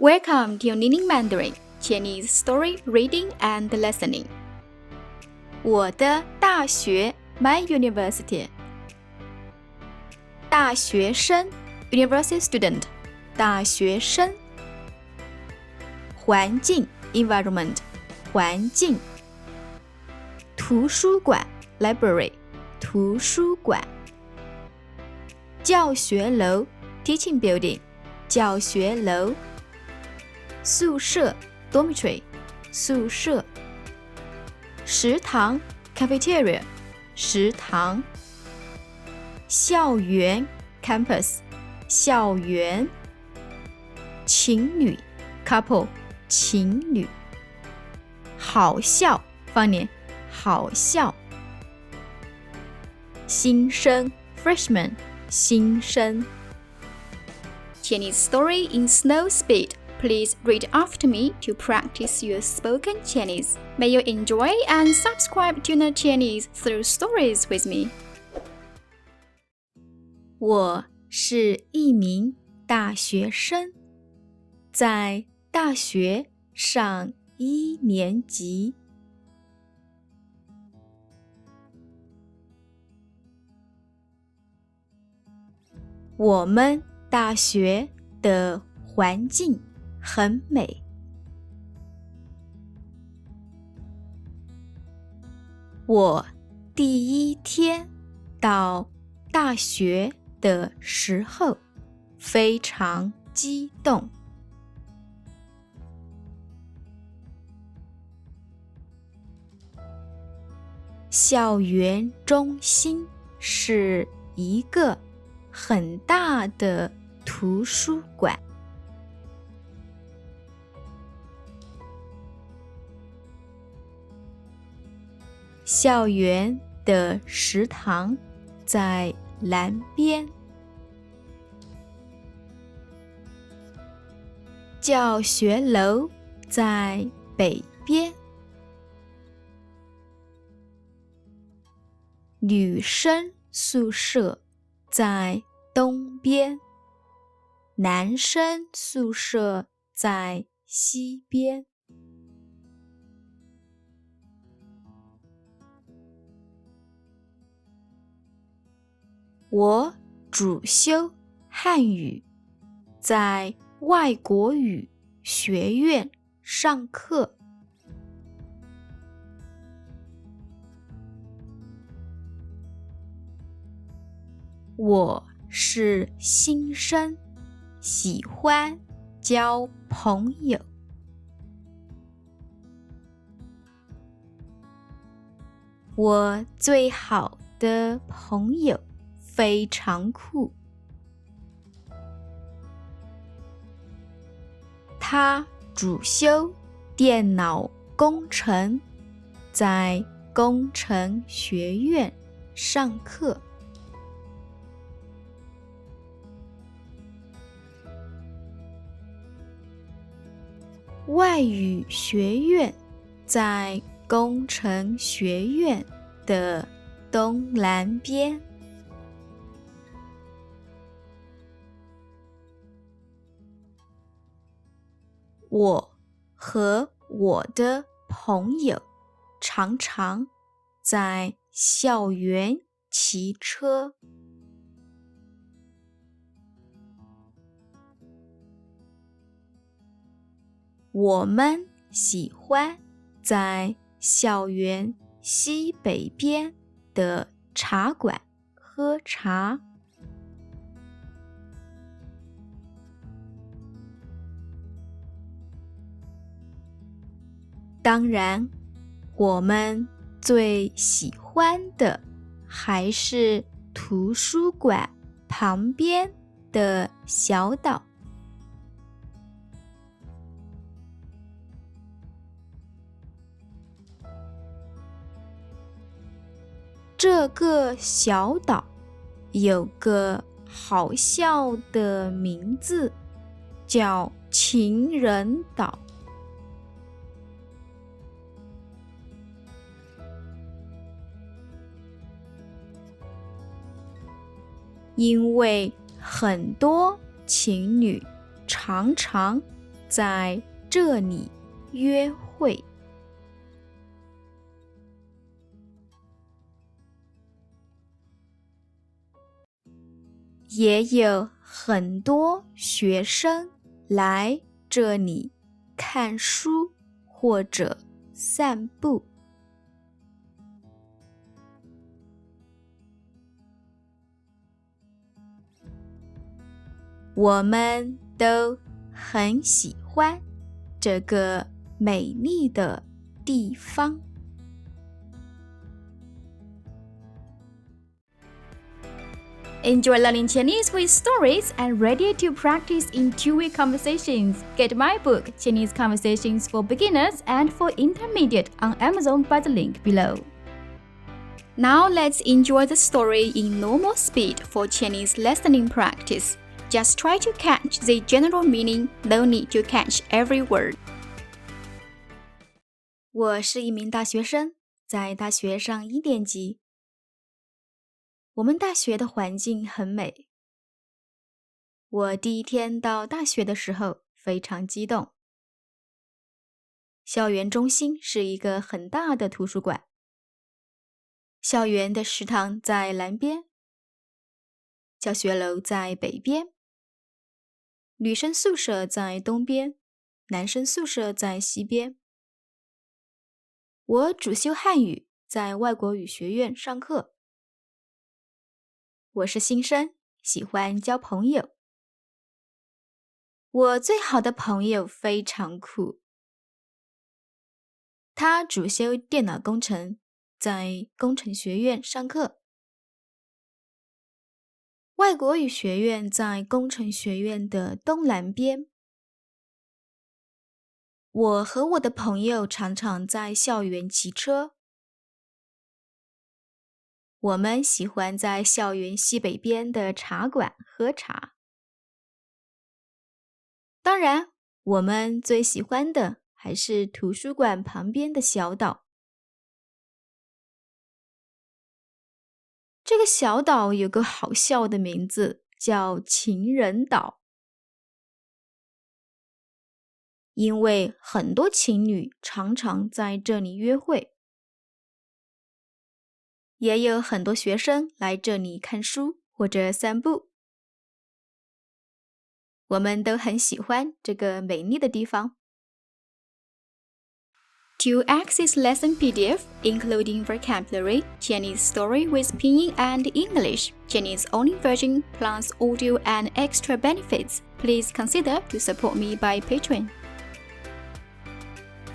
Welcome to Learning Mandarin Chinese Story Reading and Listening. 我的大学 My University. 大学生 University student. 大学生。环境 Environment. 环境。图书馆 Library. 图书馆。教学楼 Teaching Building. 教学楼。宿舍 Dormitory. 宿舍。食堂 Cafeteria. 食堂。校园 Campus. 校园。情侣 Couple. 情侣。好笑 Funny. 好笑。新生 Freshman. 新生。Chinese story in slow speed. Please read after me to practice your spoken Chinese. May you enjoy and subscribe to Learn Chinese through stories with me. 我是一名大学生，在大学上1年级。我们大学的环境很美。我第一天到大学的时候非常激动。校园中心是一个很大的图书馆。校园的食堂在南边，教学楼在北边，女生宿舍在东边，男生宿舍在西边。我主修汉语，在外国语学院上课。我是新生，喜欢交朋友。我最好的朋友非常酷，他主修电脑工程，在工程学院上课。外语学院在工程学院的东南边。我和我的朋友常常在校园骑车。我们喜欢在校园西北边的茶馆喝茶。当然，我们最喜欢的还是图书馆旁边的小岛。这个小岛有个好笑的名字，叫情人岛。因为很多情侣常常在这里约会。也有很多学生来这里看书或者散步。我们都很喜欢这个美丽的地方。Enjoy learning Chinese with stories and ready to practice in two-way conversations. Get my book, Chinese Conversations for Beginners and for Intermediate, on Amazon by the link below. Now let's enjoy the story in normal speed for Chinese listening practice. Just try to catch the general meaning, no need to catch every word. 我是一名大学生，在大学上1年级。我们大学的环境很美。我第一天到大学的时候非常激动。校园中心是一个很大的图书馆。校园的食堂在南边，教学楼在北边，女生宿舍在东边，男生宿舍在西边。我主修汉语，在外国语学院上课。我是新生，喜欢交朋友。我最好的朋友非常酷。他主修电脑工程，在工程学院上课。外国语学院在工程学院的东南边。我和我的朋友常常在校园骑车。我们喜欢在校园西北边的茶馆喝茶。当然，我们最喜欢的还是图书馆旁边的小岛。这个小岛有个好笑的名字，叫情人岛。因为很多情侣常常在这里约会。也有很多学生来这里看书或者散步。我们都很喜欢这个美丽的地方。To access lesson PDF, including vocabulary, Chinese story with pinyin and English, Chinese only version plus audio and extra benefits, please consider to support me by Patreon.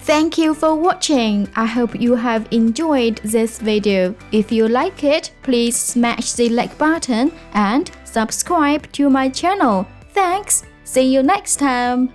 Thank you for watching. I hope you have enjoyed this video. If you like it, please smash the like button and subscribe to my channel. Thanks. See you next time.